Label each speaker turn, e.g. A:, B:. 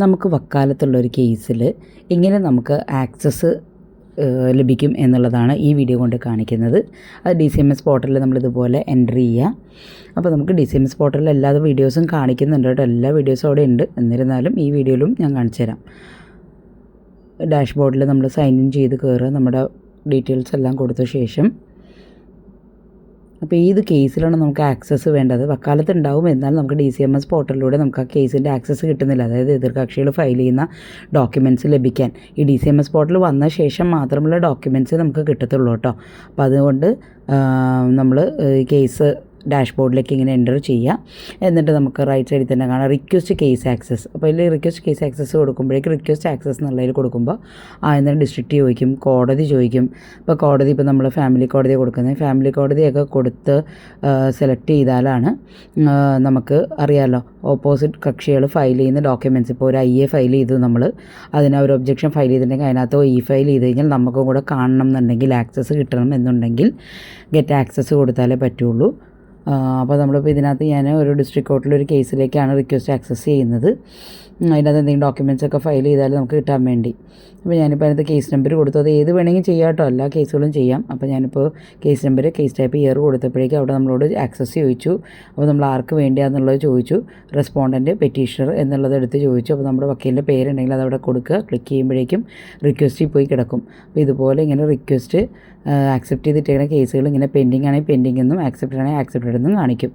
A: നമുക്ക് വക്കാലത്തുള്ളൊരു കേസിൽ എങ്ങനെ നമുക്ക് ആക്സസ് ലഭിക്കും എന്നുള്ളതാണ് ഈ വീഡിയോ കൊണ്ട് കാണിക്കുന്നത്. അത് DCMS പോർട്ടലിൽ നമ്മളിതുപോലെ എൻ്റർ ചെയ്യുക. അപ്പോൾ നമുക്ക് DCMS പോർട്ടലിൽ എല്ലാ വീഡിയോസും കാണിക്കുന്നുണ്ട് കേട്ടോ, എല്ലാ വീഡിയോസും അവിടെ ഉണ്ട്. എന്നിരുന്നാലും ഈ വീഡിയോയിലും ഞാൻ കാണിച്ചു തരാം. ഡാഷ്ബോർഡിൽ നമ്മൾ സൈൻ ഇൻ ചെയ്ത് കയറുക, നമ്മുടെ ഡീറ്റെയിൽസ് എല്ലാം കൊടുത്ത ശേഷം അപ്പോൾ ഏത് കേസിലാണ് നമുക്ക് ആക്സസ് വേണ്ടത്? വക്കാലത്ത് ഉണ്ടാവും, എന്നാൽ നമുക്ക് DCMS പോർട്ടലിലൂടെ നമുക്ക് ആ കേസിൻ്റെ ആക്സസ് കിട്ടുന്നില്ല. അതായത് എതിർകക്ഷികൾ ഫയൽ ചെയ്യുന്ന ഡോക്യുമെൻറ്റ്സ് ലഭിക്കാൻ ഈ DCMS പോർട്ടൽ വന്ന ശേഷം മാത്രമുള്ള ഡോക്യുമെൻറ്റ്സ് നമുക്ക് കിട്ടത്തുള്ളൂ കേട്ടോ. അപ്പോൾ അതുകൊണ്ട് നമ്മൾ കേസ് ഡാഷ്ബോർഡിലേക്ക് ഇങ്ങനെ എൻ്റർ ചെയ്യുക. എന്നിട്ട് നമുക്ക് റൈറ്റ് സൈഡിൽ തന്നെ കാണാം റിക്വസ്റ്റ് കേസ് ആക്സസ്. അപ്പോൾ ഇതിൽ റിക്വസ്റ്റ് കേസ് ആക്സസ് കൊടുക്കുമ്പോഴേക്ക് റിക്വസ്റ്റ് ആക്സസ് എന്നുള്ളതിൽ കൊടുക്കുമ്പോൾ എന്നിട്ട് ഡിസ്ട്രിക്റ്റ് ചോദിക്കും, കോടതി ചോദിക്കും. ഇപ്പോൾ കോടതി, ഇപ്പോൾ നമ്മൾ ഫാമിലി കോടതി കൊടുക്കുന്നത്, ഫാമിലി കോടതിയൊക്കെ കൊടുത്ത് സെലക്ട് ചെയ്താലാണ് നമുക്ക് അറിയാമല്ലോ ഓപ്പോസിറ്റ് കക്ഷികൾ ഫയൽ ചെയ്യുന്ന ഡോക്യുമെൻറ്റ്സ്. ഇപ്പോൾ ഒരു IA ഫയൽ ചെയ്തു, നമ്മൾ അതിന് ഒരു ഒബ്ജക്ഷൻ ഫയൽ ചെയ്തിട്ടുണ്ടെങ്കിൽ അതിനകത്ത് ഫയൽ ചെയ്ത് കഴിഞ്ഞാൽ നമുക്കും കൂടെ കാണണം എന്നുണ്ടെങ്കിൽ, ആക്സസ് കിട്ടണം എന്നുണ്ടെങ്കിൽ ഗെറ്റ് ആക്സസ് കൊടുത്താലേ പറ്റുള്ളൂ. അപ്പോൾ നമ്മളിപ്പോൾ ഇതിനകത്ത് ഞാൻ ഒരു ഡിസ്ട്രിക്ട് കോർട്ടിലൊരു കേസിലേക്കാണ് റിക്വസ്റ്റ് ആക്സസ് ചെയ്യുന്നത്. അതിനകത്ത് എന്തെങ്കിലും ഡോക്യുമെൻറ്റ്സ് ഒക്കെ ഫയൽ ചെയ്താൽ നമുക്ക് കിട്ടാൻ വേണ്ടി. അപ്പോൾ ഞാനിപ്പോൾ അതിനകത്ത് കേസ് നമ്പർ കൊടുത്തു. അത് ഏത് വേണമെങ്കിൽ ചെയ്യാം കേട്ടോ, എല്ലാ കേസുകളും ചെയ്യാം. അപ്പോൾ ഞാനിപ്പോൾ case number, case type, year കൊടുത്തപ്പോഴേക്കും അവിടെ നമ്മളോട് ആക്സസ് ചോദിച്ചു. അപ്പോൾ നമ്മൾ ആർക്ക് വേണ്ടിയാണെന്നുള്ളത് ചോദിച്ചു. റെസ്പോണ്ടൻറ്റ്, പെറ്റീഷണർ എന്നുള്ളത് എടുത്ത് ചോദിച്ചു. അപ്പോൾ നമ്മുടെ വക്കീലിൻ്റെ പേരുണ്ടെങ്കിൽ അതവിടെ കൊടുക്കുക. ക്ലിക്ക് ചെയ്യുമ്പോഴേക്കും റിക്വസ്റ്റിൽ പോയി കിടക്കും. അപ്പോൾ ഇതുപോലെ ഇങ്ങനെ റിക്വസ്റ്റ് ആക്സെപ്റ്റ് ചെയ്തിട്ടുള്ള കേസുകൾ ഇങ്ങനെ പെൻഡിങ് ആണെങ്കിൽ പെൻഡിങ് എന്നും ആക്സെപ്റ്റഡ് ആണെങ്കിൽ ആക്സെപ്റ്റഡ് എന്നും കാണിക്കും.